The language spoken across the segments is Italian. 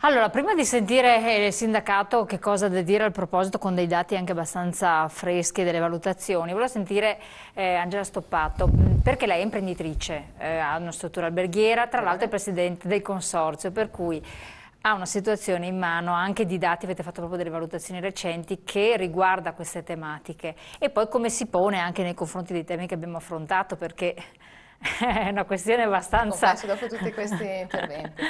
Allora, prima di sentire il sindacato che cosa deve dire al proposito con dei dati anche abbastanza freschi delle valutazioni, volevo sentire Angela Stoppato, perché lei è imprenditrice, ha una struttura alberghiera, tra l'altro è presidente del consorzio, per cui ha una situazione in mano anche di dati, avete fatto proprio delle valutazioni recenti che riguarda queste tematiche e poi come si pone anche nei confronti dei temi che abbiamo affrontato, perché è una questione abbastanza... Complesso dopo tutti questi interventi.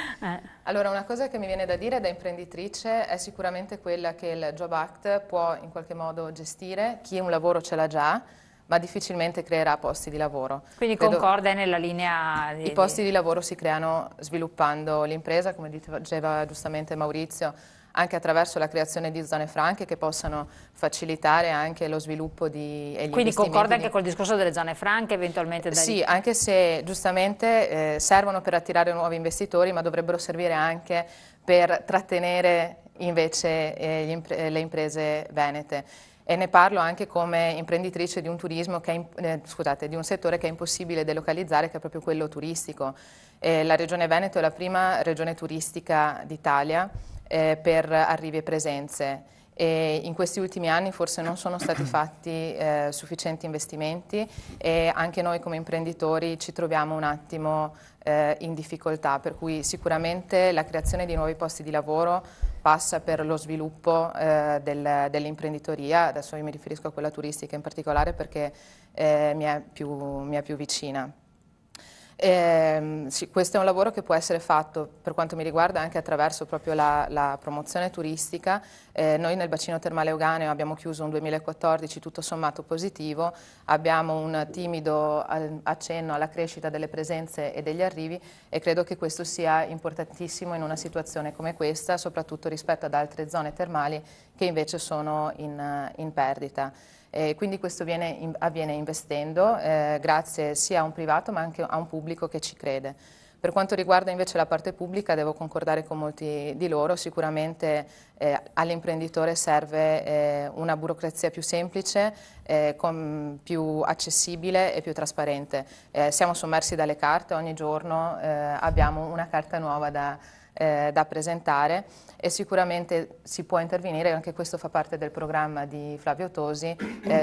Allora, una cosa che mi viene da dire da imprenditrice è sicuramente quella che il Job Act può in qualche modo gestire, chi un lavoro ce l'ha già, ma difficilmente creerà posti di lavoro. Quindi concorde nella linea I posti di lavoro si creano sviluppando l'impresa, come diceva giustamente Maurizio, anche attraverso la creazione di zone franche che possano facilitare anche lo sviluppo e gli Quindi investimenti. concorde anche col discorso delle zone franche, eventualmente da... Sì, anche se giustamente servono per attirare nuovi investitori, ma dovrebbero servire anche per trattenere invece le imprese venete. E ne parlo anche come imprenditrice di un turismo che scusate, di un settore che è impossibile delocalizzare, che è proprio quello turistico. La Regione Veneto è la prima regione turistica d'Italia per arrivi e presenze. E in questi ultimi anni forse non sono stati fatti sufficienti investimenti e anche noi come imprenditori ci troviamo un attimo in difficoltà, per cui sicuramente la creazione di nuovi posti di lavoro passa per lo sviluppo dell'imprenditoria, adesso io mi riferisco a quella turistica in particolare perché mi è più vicina. Sì, questo è un lavoro che può essere fatto per quanto mi riguarda anche attraverso proprio la promozione turistica. Noi nel bacino termale Euganeo abbiamo chiuso un 2014 tutto sommato positivo, abbiamo un timido accenno alla crescita delle presenze e degli arrivi e credo che questo sia importantissimo in una situazione come questa, soprattutto rispetto ad altre zone termali che invece sono in perdita. Quindi questo avviene investendo grazie sia a un privato ma anche a un pubblico che ci crede. Per quanto riguarda invece la parte pubblica devo concordare con molti di loro, sicuramente all'imprenditore serve una burocrazia più semplice, più accessibile e più trasparente. Siamo sommersi dalle carte, ogni giorno abbiamo una carta nuova da presentare e sicuramente si può intervenire, anche questo fa parte del programma di Flavio Tosi,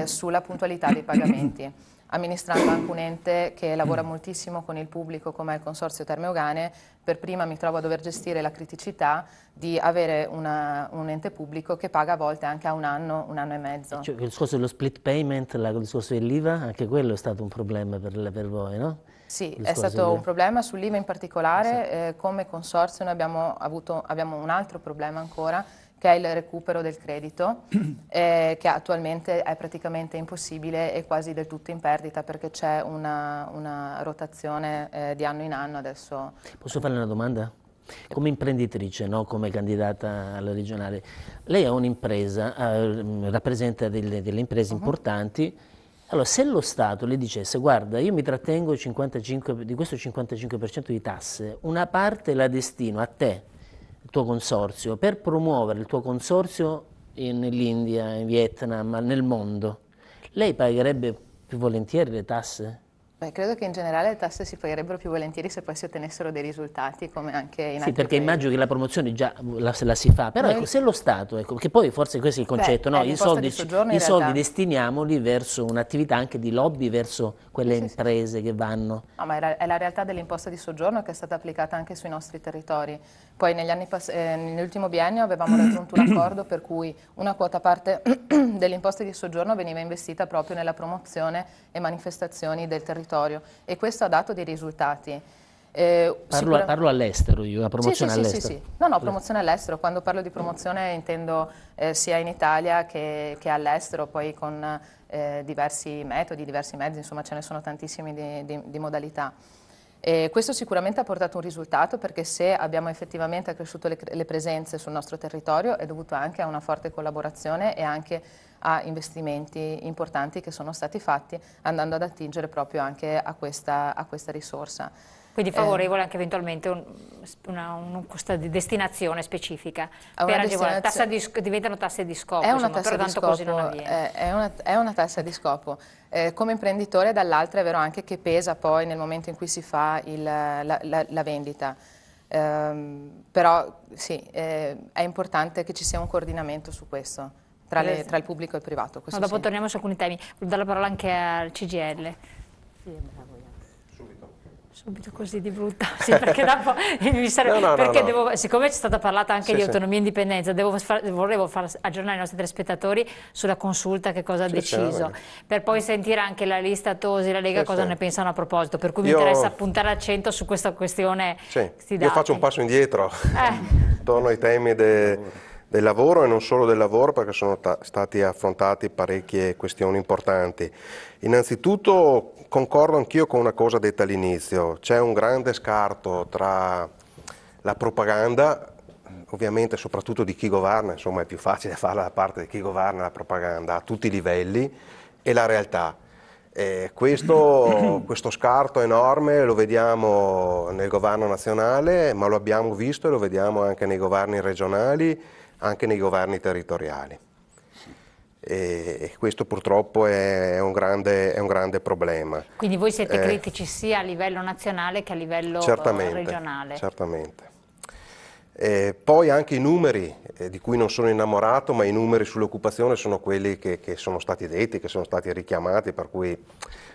sulla puntualità dei pagamenti, amministrando anche un ente che lavora moltissimo con il pubblico come il Consorzio Terme Euganee. Per prima mi trovo a dover gestire la criticità di avere un ente pubblico che paga a volte anche a un anno e mezzo. Cioè, il discorso dello split payment, il discorso dell'IVA, anche quello è stato un problema per voi, no? Sì, è stato un problema sull'IVA in particolare. Come consorzio noi abbiamo un altro problema ancora, che è il recupero del credito, che attualmente è praticamente impossibile e quasi del tutto in perdita perché c'è una rotazione di anno in anno adesso. Posso farle una domanda? Come imprenditrice, no? Come candidata alla regionale, lei ha un'impresa, rappresenta delle imprese importanti. Allora, se lo Stato le dicesse, guarda, io mi trattengo di questo 55% di tasse, una parte la destino a te, il tuo consorzio, per promuovere il tuo consorzio nell'India, in Vietnam, nel mondo, lei pagherebbe più volentieri le tasse? Beh, credo che in generale le tasse si pagherebbero più volentieri se poi si ottenessero dei risultati come anche in altri Sì, perché paesi. immagino che la promozione già la si fa, però ecco, se lo Stato, ecco, che poi forse questo è il concetto, no? I soldi destiniamoli verso un'attività anche di lobby verso quelle imprese che vanno. No, ma è la realtà dell'imposta di soggiorno che è stata applicata anche sui nostri territori. Poi nell'ultimo biennio avevamo raggiunto un accordo per cui una quota parte dell'imposta di soggiorno veniva investita proprio nella promozione e manifestazioni del territorio e questo ha dato dei risultati. Parlo all'estero, io, la promozione all'estero. Sì. No, promozione all'estero. Quando parlo di promozione intendo sia in Italia che all'estero, poi con diversi metodi, diversi mezzi, insomma ce ne sono tantissimi di modalità. Questo sicuramente ha portato un risultato perché se abbiamo effettivamente accresciuto le presenze sul nostro territorio è dovuto anche a una forte collaborazione e anche a investimenti importanti che sono stati fatti andando ad attingere proprio anche a questa risorsa. Quindi favorevole anche eventualmente questa destinazione specifica per agevolare, diventano tasse di scopo, è una insomma, tassa però di tanto scopo, così non avviene. è una tassa di scopo. Come imprenditore dall'altra è vero anche che pesa poi nel momento in cui si fa la vendita. Però sì, è importante che ci sia un coordinamento su questo, tra il pubblico e il privato. No, dopo torniamo su alcuni temi, voglio dare la parola anche al CGIL. Subito così di brutta, sì, perché dopo mi serve, siccome c'è stata parlata anche di autonomia e indipendenza, volevo far aggiornare i nostri telespettatori sulla consulta, che cosa ha deciso, per poi sentire anche la lista Tosi, la Lega, cosa ne pensano a proposito, per cui mi interessa puntare l'accento su questa questione. Io faccio un passo indietro, torno ai temi del lavoro e non solo del lavoro, perché sono stati affrontati parecchie questioni importanti. Innanzitutto concordo anch'io con una cosa detta all'inizio, c'è un grande scarto tra la propaganda, ovviamente soprattutto di chi governa, insomma è più facile farla da parte di chi governa la propaganda a tutti i livelli, e la realtà. Questo scarto enorme lo vediamo nel governo nazionale, ma lo abbiamo visto e lo vediamo anche nei governi regionali, anche nei governi territoriali. E questo purtroppo è un grande problema. Quindi voi siete critici sia a livello nazionale che a livello regionale? Certamente. Poi anche i numeri, di cui non sono innamorato, ma i numeri sull'occupazione sono quelli che sono stati detti, che sono stati richiamati, per cui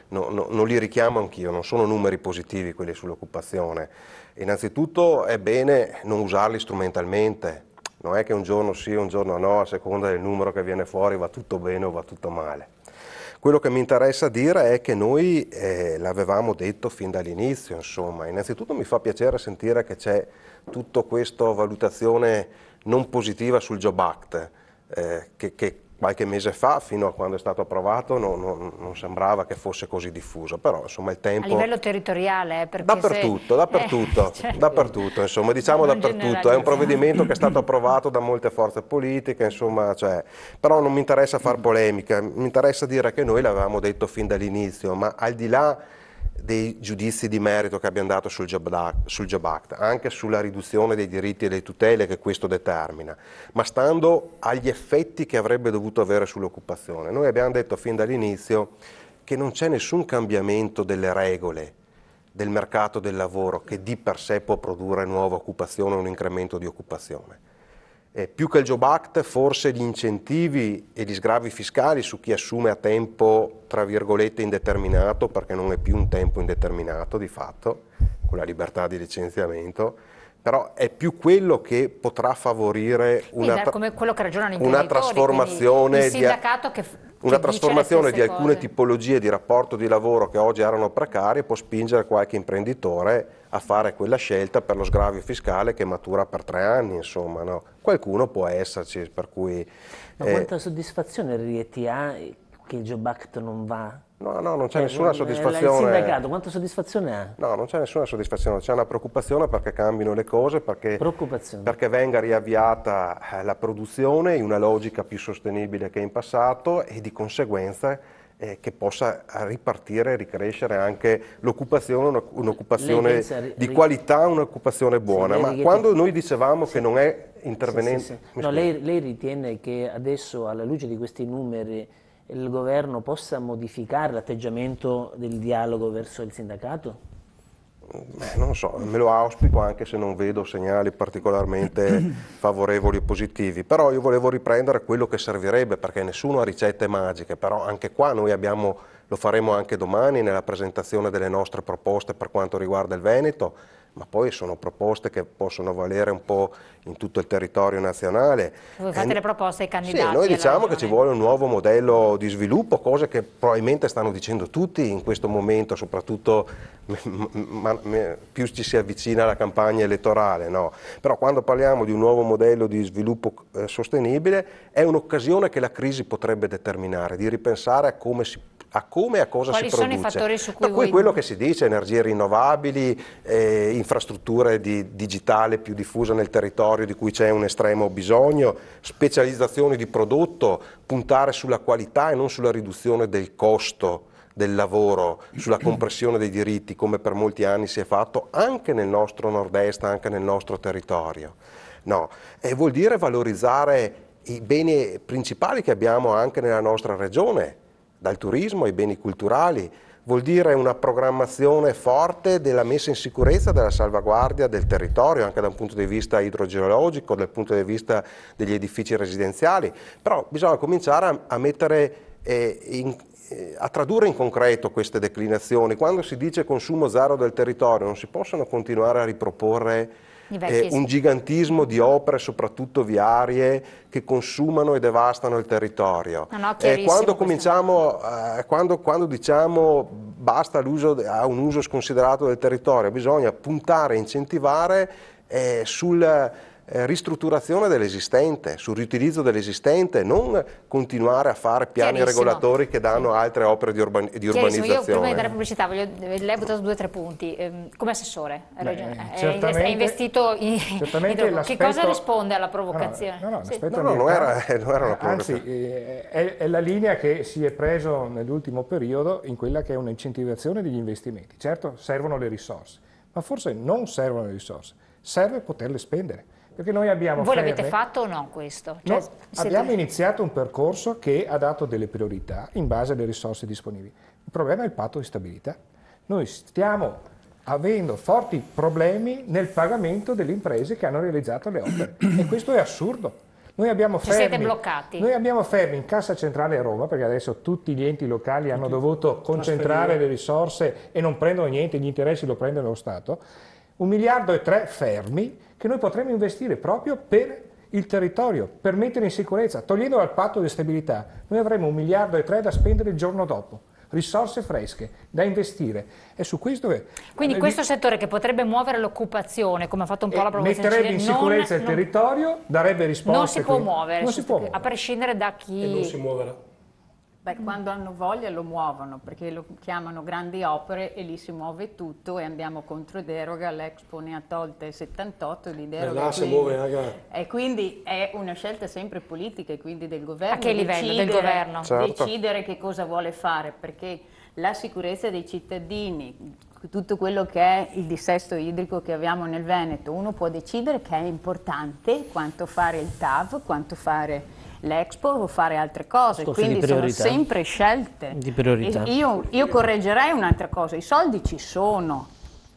non li richiamo anch'io, non sono numeri positivi quelli sull'occupazione. Innanzitutto è bene non usarli strumentalmente. Non è che un giorno sì, un giorno no, a seconda del numero che viene fuori va tutto bene o va tutto male. Quello che mi interessa dire è che noi l'avevamo detto fin dall'inizio, insomma. Innanzitutto mi fa piacere sentire che c'è tutta questa valutazione non positiva sul Job Act, che qualche mese fa, fino a quando è stato approvato, non sembrava che fosse così diffuso, però insomma il tempo... A livello territoriale? Dappertutto, dappertutto, insomma, diciamo dappertutto, è un provvedimento che è stato approvato da molte forze politiche, insomma, però non mi interessa far polemica, mi interessa dire che noi l'avevamo detto fin dall'inizio, ma al di là dei giudizi di merito che abbiamo dato sul Job Act, anche sulla riduzione dei diritti e delle tutele che questo determina, ma stando agli effetti che avrebbe dovuto avere sull'occupazione. Noi abbiamo detto fin dall'inizio che non c'è nessun cambiamento delle regole del mercato del lavoro che di per sé può produrre nuova occupazione o un incremento di occupazione. Più che il Job Act, forse gli incentivi e gli sgravi fiscali su chi assume a tempo, tra virgolette, indeterminato, perché non è più un tempo indeterminato di fatto, con la libertà di licenziamento, però è più quello che potrà favorire una trasformazione di alcune tipologie di rapporto di lavoro che oggi erano precarie, può spingere qualche imprenditore a fare quella scelta per lo sgravio fiscale che matura per 3 anni, insomma, no? Qualcuno può esserci, per cui... Ma quanta soddisfazione Rieti ha che il Job Act non va? No, non c'è nessuna soddisfazione. Il sindacato quanta soddisfazione ha? No, non c'è nessuna soddisfazione, c'è una preoccupazione perché cambino le cose, perché venga riavviata la produzione in una logica più sostenibile che in passato e di conseguenza che possa ripartire e ricrescere anche l'occupazione, un'occupazione di qualità, un'occupazione buona. Ma quando noi dicevamo che non è intervenente... No, lei ritiene che adesso, alla luce di questi numeri, il governo possa modificare l'atteggiamento del dialogo verso il sindacato? Non lo so, me lo auspico anche se non vedo segnali particolarmente favorevoli o positivi, però io volevo riprendere quello che servirebbe, perché nessuno ha ricette magiche, però anche qua noi lo faremo anche domani nella presentazione delle nostre proposte per quanto riguarda il Veneto, ma poi sono proposte che possono valere un po' in tutto il territorio nazionale. Voi fate le proposte ai candidati? Sì, noi diciamo che ci vuole un nuovo modello di sviluppo, cose che probabilmente stanno dicendo tutti in questo momento, soprattutto più ci si avvicina alla campagna elettorale, no? Però quando parliamo di un nuovo modello di sviluppo sostenibile è un'occasione che la crisi potrebbe determinare, di ripensare a come e a cosa si produce. Quali sono i fattori su cui voi... quello che si dice, energie rinnovabili, infrastrutture digitale più diffuse nel territorio di cui c'è un estremo bisogno, specializzazioni di prodotto, puntare sulla qualità e non sulla riduzione del costo del lavoro, sulla compressione dei diritti come per molti anni si è fatto anche nel nostro nord-est, anche nel nostro territorio. No, vuol dire valorizzare i beni principali che abbiamo anche nella nostra regione, dal turismo ai beni culturali, vuol dire una programmazione forte della messa in sicurezza, della salvaguardia del territorio, anche da un punto di vista idrogeologico, dal punto di vista degli edifici residenziali, però bisogna cominciare a mettere a tradurre in concreto queste declinazioni. Quando si dice consumo zero del territorio non si possono continuare a riproporre un gigantismo di opere, soprattutto viarie, che consumano e devastano il territorio. Quando diciamo basta a un uso sconsiderato del territorio, bisogna puntare e incentivare sul ristrutturazione dell'esistente, sul riutilizzo dell'esistente, non continuare a fare piani regolatori che danno altre opere di urbanizzazione. Io prima di andare a pubblicità, lei ha buttato 2 o 3 punti. Come assessore, è investito che cosa risponde alla provocazione? Non era una provocazione. Anzi, è la linea che si è preso nell'ultimo periodo in quella che è un'incentivazione degli investimenti. Certo, servono le risorse, ma forse non servono le risorse, serve poterle spendere. Perché noi abbiamo Voi l'avete fatto o no questo? Cioè, abbiamo iniziato un percorso che ha dato delle priorità in base alle risorse disponibili. Il problema è il patto di stabilità. Noi stiamo avendo forti problemi nel pagamento delle imprese che hanno realizzato le opere e questo è assurdo. Noi abbiamo siete bloccati. Noi abbiamo fermi in Cassa Centrale a Roma, perché adesso tutti gli enti locali hanno dovuto concentrare le risorse e non prendono niente, gli interessi lo prende lo Stato. 1,3 miliardi fermi che noi potremmo investire proprio per il territorio, per mettere in sicurezza. Togliendo dal patto di stabilità, noi avremo 1,3 miliardi da spendere il giorno dopo. Risorse fresche da investire. E su questo Quindi questo settore che potrebbe muovere l'occupazione, come ha fatto un po' la provincia metterebbe in sicurezza il territorio, darebbe risposte. Non si può muovere, a prescindere da chi... E non si muoverà. Beh, quando hanno voglia lo muovono, perché lo chiamano grandi opere e lì si muove tutto e andiamo contro deroga, l'Expo ne ha tolte 78 di deroga. Là si muove anche... E quindi è una scelta sempre politica e quindi del governo. A che livello? Del governo? Certo. Decidere che cosa vuole fare, perché la sicurezza dei cittadini, tutto quello che è il dissesto idrico che abbiamo nel Veneto, uno può decidere che è importante quanto fare il TAV, quanto fare l'Expo o fare altre cose, quindi sono sempre scelte di priorità. Io correggerei un'altra cosa, i soldi ci sono,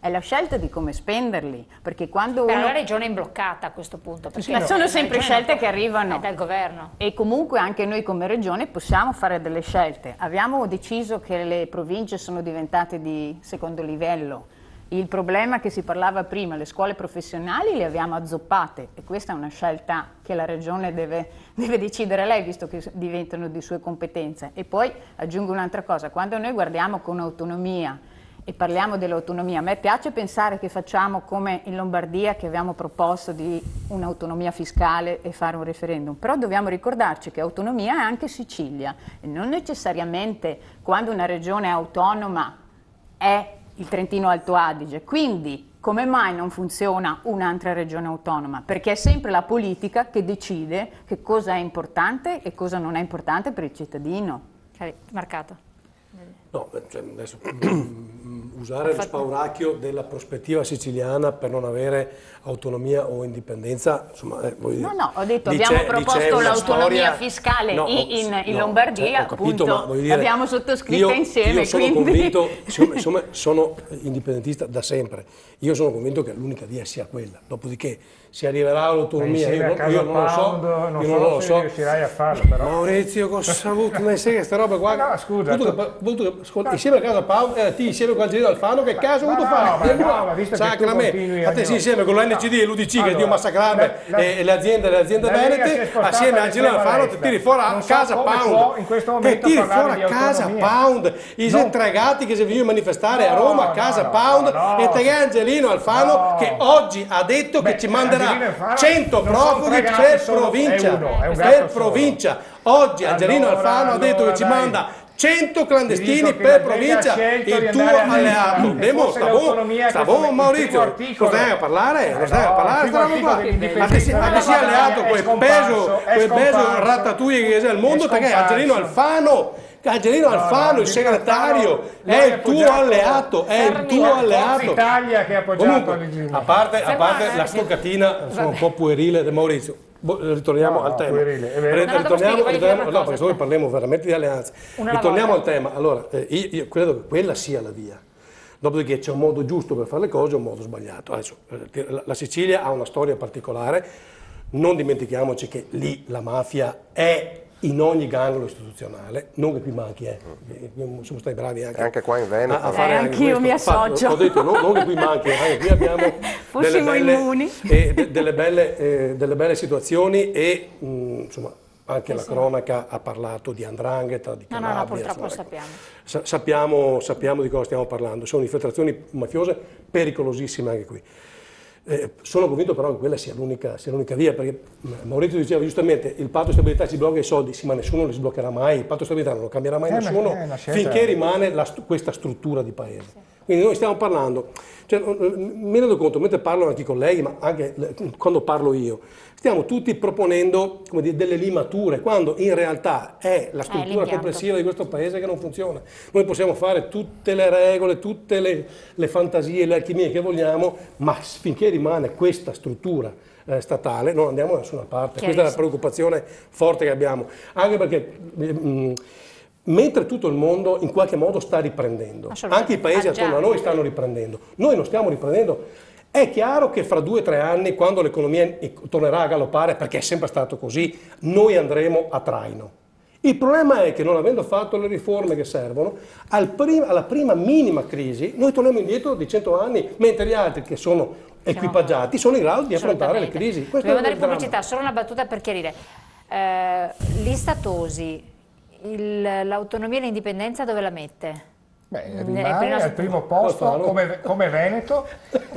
è la scelta di come spenderli, perché quando la regione è imbloccata a questo punto, ma sono sempre scelte che arrivano dal governo e comunque anche noi come regione possiamo fare delle scelte. Abbiamo deciso che le province sono diventate di secondo livello. Il problema che si parlava prima, le scuole professionali le abbiamo azzoppate e questa è una scelta che la regione deve decidere lei, visto che diventano di sue competenze. E poi aggiungo un'altra cosa, quando noi guardiamo con autonomia e parliamo dell'autonomia, a me piace pensare che facciamo come in Lombardia, che abbiamo proposto di un'autonomia fiscale e fare un referendum, però dobbiamo ricordarci che autonomia è anche Sicilia e non necessariamente quando una regione è autonoma è il Trentino Alto Adige, quindi come mai non funziona un'altra regione autonoma? Perché è sempre la politica che decide che cosa è importante e cosa non è importante per il cittadino. Marcato. No, cioè adesso usare lo spauracchio della prospettiva siciliana per non avere autonomia o indipendenza, insomma, no, ho detto abbiamo proposto l'autonomia fiscale in Lombardia, capito, appunto, ma dire, l'abbiamo sottoscritta insieme. Io sono convinto, insomma, sono indipendentista da sempre, io sono convinto che l'unica via sia quella, dopodiché si arriverà all'autonomia, io non lo so, riuscirai a farlo, però. Maurizio, cosa ha avuto? Ma sai queste robe qua? No, scusa. Insieme al caso Paolo, insieme con Angelino Alfano, che caso ho avuto fare? No, ma visto che tu continui a te sì, insieme con l'NCD e l'UDC che Dio massacrare e le aziende venete, assieme a Angelino Alfano ti tiri fuori a casa Pound. Ti tiri fuori a casa Pound. I stregati che si venivano a manifestare a Roma a casa Pound e te Angelino Alfano che oggi ha detto che ci manderà 100 profughi per provincia. Oggi Angelino Alfano ha detto che ci manda 100 clandestini per provincia, il tuo alleato. Sta buono Maurizio, lo stai a parlare? Anche se sia alleato quel peso ratatouille che è il mondo, perché Angelino Alfano, il segretario, è il tuo alleato, Italia che ha appoggiato a parte la stoccatina, sono un po' puerile di Maurizio. ritorniamo al tema. No, perché noi parliamo veramente di alleanze. Ritorniamo al tema. Allora, io credo che quella sia la via. Dopodiché c'è un modo giusto per fare le cose e un modo sbagliato. Adesso, la Sicilia ha una storia particolare, non dimentichiamoci che lì la mafia è in ogni gangolo istituzionale, non che qui manchi, siamo stati bravi anche qua in Veneto. a fare anch'io mi associo. Ho detto non che qui manchi, anche qui abbiamo delle belle situazioni e insomma anche la cronaca ha parlato di 'ndrangheta, di Calabria. No, purtroppo Sappiamo di cosa stiamo parlando. Sono infiltrazioni mafiose pericolosissime anche qui. Sono convinto però che quella sia l'unica via, perché Maurizio diceva giustamente il patto di stabilità si blocca i soldi, sì, ma nessuno li sbloccherà mai, il patto di stabilità non lo cambierà mai nessuno finché rimane questa struttura di paese. Quindi noi stiamo parlando, cioè, mi rendo conto, mentre parlano anche i colleghi, ma anche quando parlo io, stiamo tutti proponendo, come dire, delle limature, quando in realtà è la struttura complessiva di questo paese che non funziona. Noi possiamo fare tutte le regole, tutte le fantasie, le alchimie che vogliamo, ma finché rimane questa struttura statale non andiamo da nessuna parte. Questa è la preoccupazione forte che abbiamo, anche perché mentre tutto il mondo in qualche modo sta riprendendo, anche i paesi attorno a noi stanno riprendendo, noi non stiamo riprendendo. È chiaro che fra 2 o 3 anni, quando l'economia tornerà a galoppare, perché è sempre stato così, noi andremo a traino. Il problema è che non avendo fatto le riforme che servono, alla prima minima crisi noi torniamo indietro di 100 anni, mentre gli altri che sono equipaggiati sono in grado di affrontare le crisi. Dobbiamo andare in pubblicità, solo una battuta per chiarire. L'Istatosi, l'autonomia e l'indipendenza dove la mette? Rimane al primo posto come Veneto.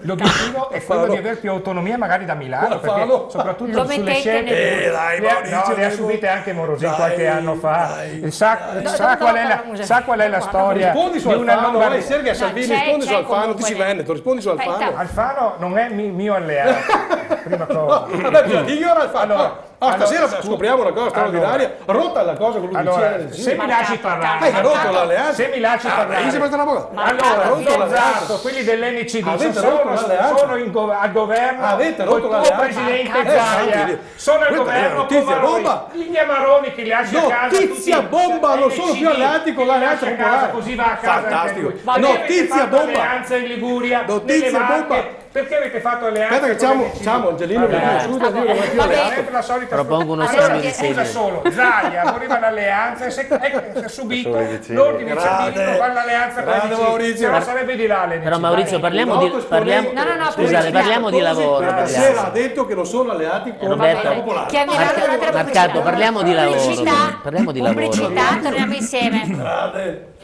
L'obiettivo è quello di avere più autonomia magari da Milano, perché soprattutto sulle scelte le ha subite anche Morosini qualche anno fa. Sa qual è la storia di una Lombardia? Sergio Salvini, rispondi su Alfano, dici Veneto, rispondi su Alfano. Alfano non è mio alleato, prima cosa. Vabbè, io ero Alfano. Stasera scopriamo una cosa straordinaria, rotta la cosa con l'UDC. Se mi lasci parlare, se mi lasci parlare, allora, quelli dell'NCD sono al governo col tuo presidente Zaia, sono al governo con gli Amaroni che li lascia a casa. Notizia bomba, non sono più alleati con l'Alleanza Popolare. Così va a casa anche lui. Notizia bomba. Alleanza in Liguria, nelle Marche. Perché avete fatto alleanza? Aspetta che c'hanno Angelino la solita propongo uno scambio di scusa solo, Zaia voleva l'alleanza e si è subito l'ordine cittadino fa l'alleanza con Maurizio, non sarebbe di là le però Maurizio parliamo di lavoro. Stasera ha detto che non sono alleati con Roberta Marcato, parliamo di lavoro. Pubblicità, torniamo insieme.